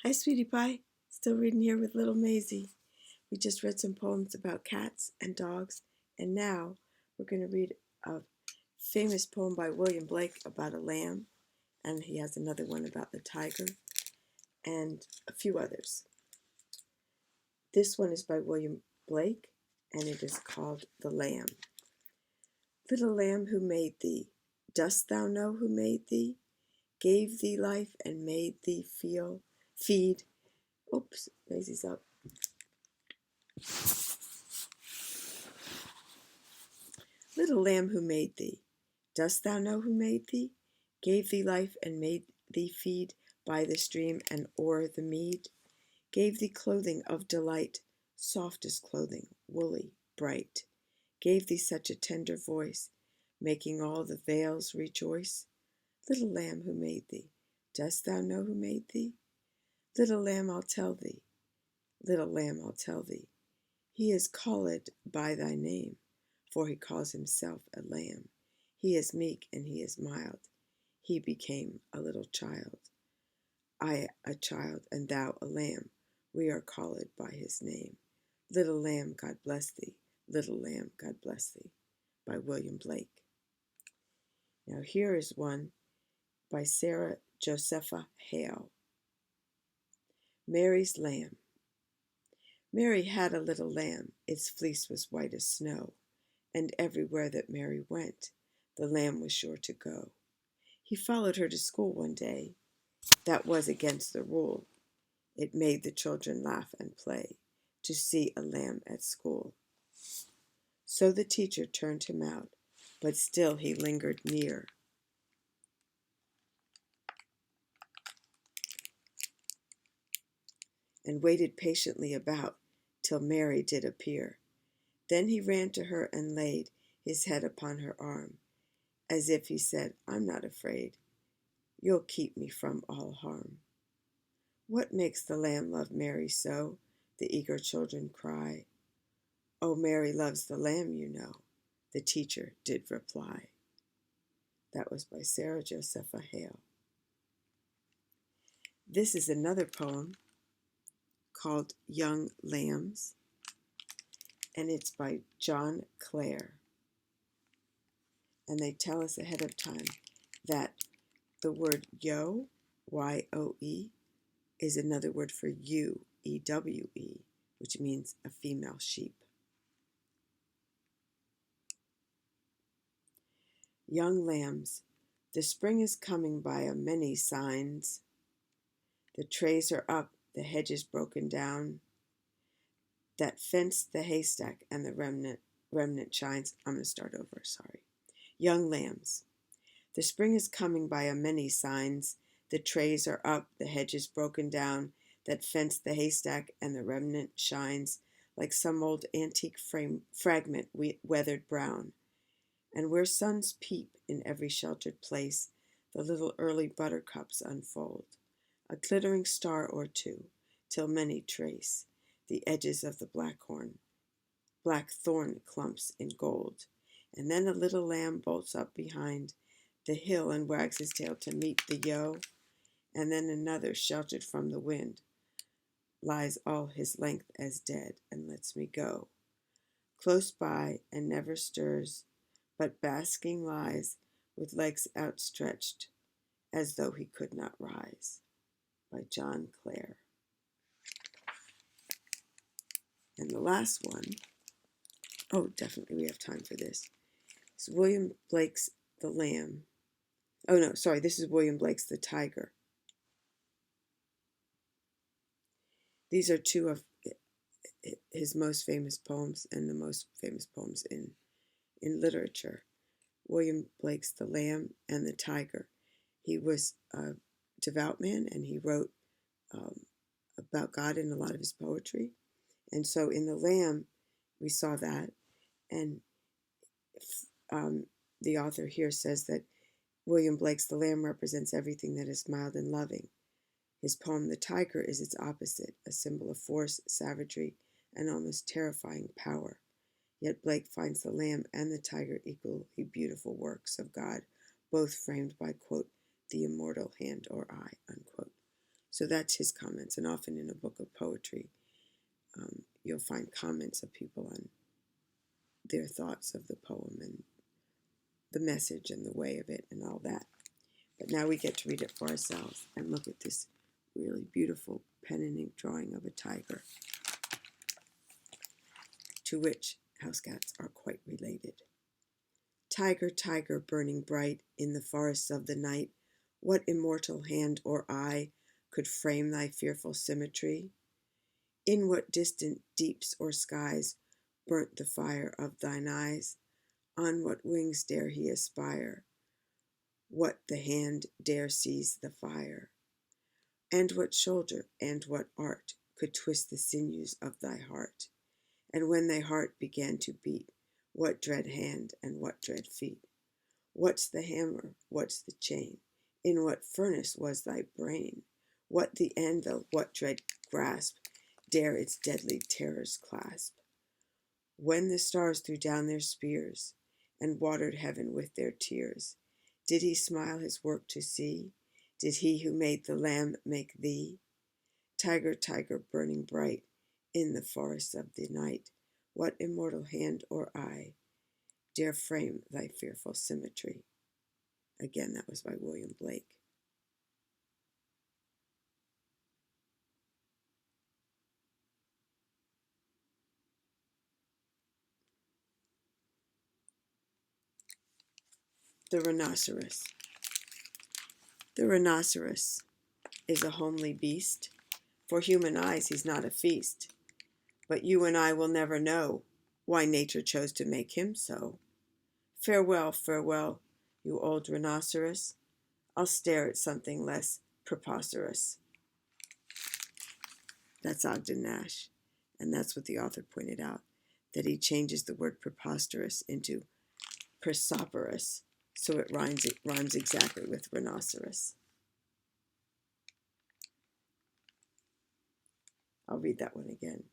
Hi, sweetie pie. Still reading here with little Maisie. We just read some poems about cats and dogs, and now we're going to read a famous poem by William Blake about a lamb, and he has another one about the tiger, and a few others. This one is by William Blake, and it is called The Lamb. Little lamb who made thee, dost thou know who made thee? Gave thee life and made thee feed. Oops, Maisie's up. Little lamb who made thee, dost thou know who made thee? Gave thee life and made thee feed by the stream and o'er the mead? Gave thee clothing of delight, softest clothing, woolly, bright. Gave thee such a tender voice, making all the vales rejoice? Little lamb who made thee, dost thou know who made thee? Little lamb, I'll tell thee, little lamb, I'll tell thee. He is called by thy name, for he calls himself a lamb. He is meek and he is mild. He became a little child. I a child and thou a lamb. We are called by his name. Little lamb, God bless thee. Little lamb, God bless thee. By William Blake. Now here is one by Sarett, Josepha, Hale. Mary's Lamb. Mary had a little lamb. Its fleece was white as snow, and everywhere that Mary went, the lamb was sure to go. He followed her to school one day. That was against the rule. It made the children laugh and play to see a lamb at school. So the teacher turned him out, but still he lingered near. And waited patiently about till Mary did appear. Then he ran to her and laid his head upon her arm, as if he said, I'm not afraid. You'll keep me from all harm. What makes the lamb love Mary so? The eager children cry. Oh, Mary loves the lamb, you know, the teacher did reply. That was by Sarett, Josepha, Hale. This is another poem called Young Lambs, and it's by John Clare. And they tell us ahead of time that the word yo, Y-O-E, is another word for ewe, E-W-E, which means a female sheep. Young lambs, the spring is coming by a many signs. The trays are up, the hedges broken down. That fence the haystack and the remnant shines. I'm going to start over, sorry. Young lambs, the spring is coming by a many signs. The trays are up, the hedges broken down. That fence the haystack and the remnant shines like some old antique fragment weathered brown. And where suns peep in every sheltered place, the little early buttercups unfold, a glittering star or two, till many trace the edges of the black thorn clumps in gold. And then a little lamb bolts up behind the hill and wags his tail to meet the yo, and then another, sheltered from the wind, lies all his length as dead and lets me go. Close by and never stirs, but basking lies with legs outstretched as though he could not rise. By John Clare. And the last one, oh, definitely we have time for this. It's William Blake's The Lamb. Oh, no, sorry, this is William Blake's The Tiger. These are two of his most famous poems and the most famous poems in literature. William Blake's The Lamb and the Tiger. He was a devout man, and he wrote about God in a lot of his poetry. And so in The Lamb, we saw that. And the author here says that William Blake's The Lamb represents everything that is mild and loving. His poem, The Tiger, is its opposite, a symbol of force, savagery, and almost terrifying power. Yet Blake finds the lamb and the tiger equally beautiful works of God, both framed by, quote, the immortal hand or eye, unquote. So that's his comments. And often in a book of poetry, you'll find comments of people on their thoughts of the poem and the message and the way of it and all that. But now we get to read it for ourselves and look at this really beautiful pen and ink drawing of a tiger, to which house cats are quite related. Tiger, tiger, burning bright in the forests of the night, what immortal hand or eye could frame thy fearful symmetry? In what distant deeps or skies burnt the fire of thine eyes? On what wings dare he aspire? What the hand dare seize the fire? And what shoulder and what art could twist the sinews of thy heart? And when thy heart began to beat, what dread hand and what dread feet? What's the hammer? What's the chain? In what furnace was thy brain? What the anvil? What dread grasp dare its deadly terrors clasp? When the stars threw down their spears and watered heaven with their tears, did he smile his work to see? Did he who made the lamb make thee? Tiger, tiger, burning bright in the forests of the night, what immortal hand or eye dare frame thy fearful symmetry? Again, that was by William Blake. The Rhinoceros. The rhinoceros is a homely beast. For human eyes he's not a feast. But you and I will never know why nature chose to make him so. Farewell, farewell, you old rhinoceros. I'll stare at something less preposterous. That's Ogden Nash. And that's what the author pointed out, that he changes the word preposterous into presoperous, so it rhymes exactly with rhinoceros. I'll read that one again.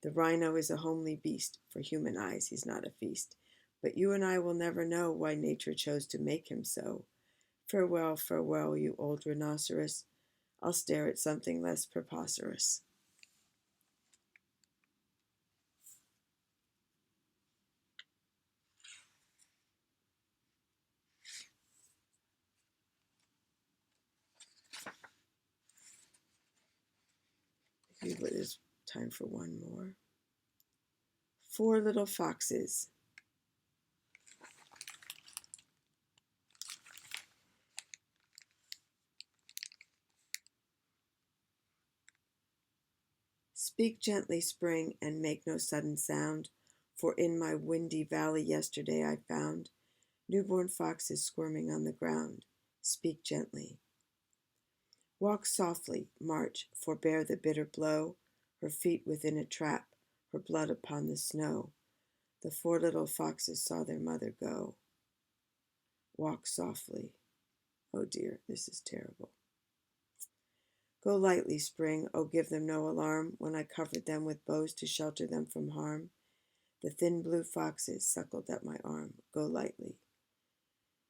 The rhino is a homely beast. For human eyes he's not a feast. But you and I will never know why nature chose to make him so. Farewell, farewell, you old rhinoceros. I'll stare at something less preposterous. I think there's time for one more. 4 little foxes. Speak gently, spring, and make no sudden sound, for in my windy valley yesterday I found newborn foxes squirming on the ground. Speak gently. Walk softly, March, forbear the bitter blow, her feet within a trap, her blood upon the snow. The 4 little foxes saw their mother go. Walk softly. Oh dear, this is terrible. Go lightly, spring, oh give them no alarm, when I covered them with boughs to shelter them from harm. The thin blue foxes suckled at my arm. Go lightly.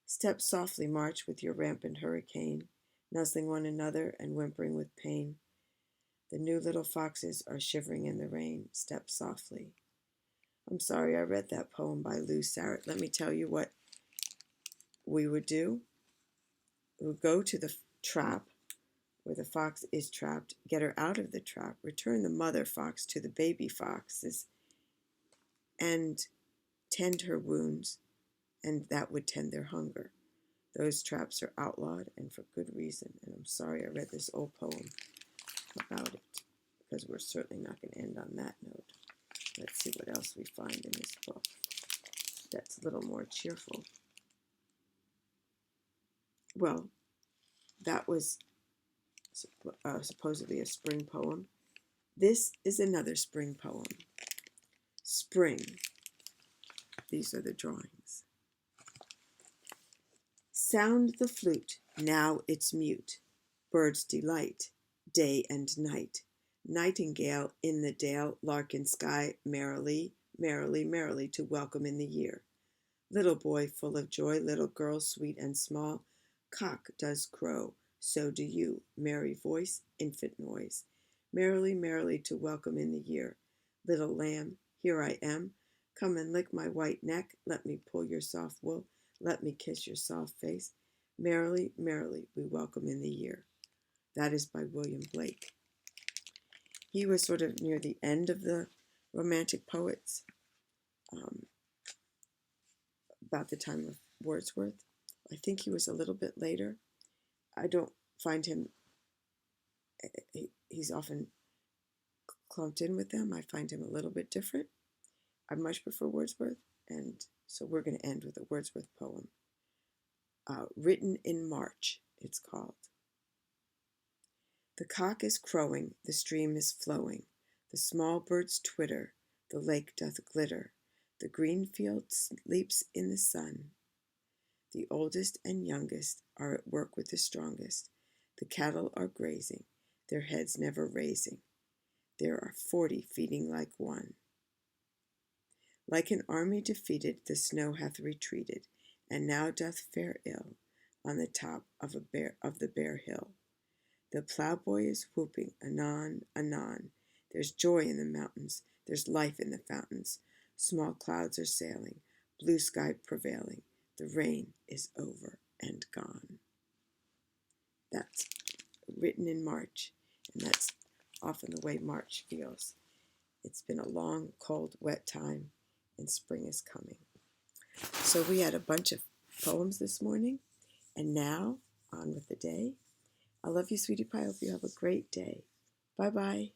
Step softly, March, with your rampant hurricane, nuzzling one another and whimpering with pain. The new little foxes are shivering in the rain. Step softly. I'm sorry I read that poem by Sarett. Let me tell you what we would do. We would go to the trap where the fox is trapped, get her out of the trap, return the mother fox to the baby foxes, and tend her wounds, and that would tend their hunger. Those traps are outlawed, and for good reason. And I'm sorry I read this old poem about it, because we're certainly not going to end on that note. Let's see what else we find in this book that's a little more cheerful. Well, that was supposedly a spring poem. This is another spring poem. Spring. These are the drawings. Sound the flute, now it's mute. Birds delight, day and night. Nightingale in the dale, lark in sky, merrily, merrily, merrily to welcome in the year. Little boy full of joy, little girl sweet and small, cock does crow, so do you, merry voice, infant noise, merrily, merrily to welcome in the year. Little lamb, here I am, come and lick my white neck, let me pull your soft wool, let me kiss your soft face. Merrily, merrily we welcome in the year. That is by William Blake. He was sort of near the end of the Romantic poets, about the time of Wordsworth. I think he was a little bit later. I don't find him, he's often clumped in with them. I find him a little bit different. I much prefer Wordsworth, and so we're going to end with a Wordsworth poem. Written in March, it's called. The cock is crowing, the stream is flowing, the small birds twitter, the lake doth glitter, the green field sleeps in the sun. The oldest and youngest are at work with the strongest. The cattle are grazing, their heads never raising. There are 40 feeding like one. Like an army defeated, the snow hath retreated, and now doth fare ill on the top of the bare hill. The ploughboy is whooping, anon, anon. There's joy in the mountains, there's life in the fountains. Small clouds are sailing, blue sky prevailing. The rain is over and gone. That's written in March, and that's often the way March feels. It's been a long, cold, wet time, and spring is coming. So we had a bunch of poems this morning, and now, on with the day. I love you, sweetie pie. I hope you have a great day. Bye-bye.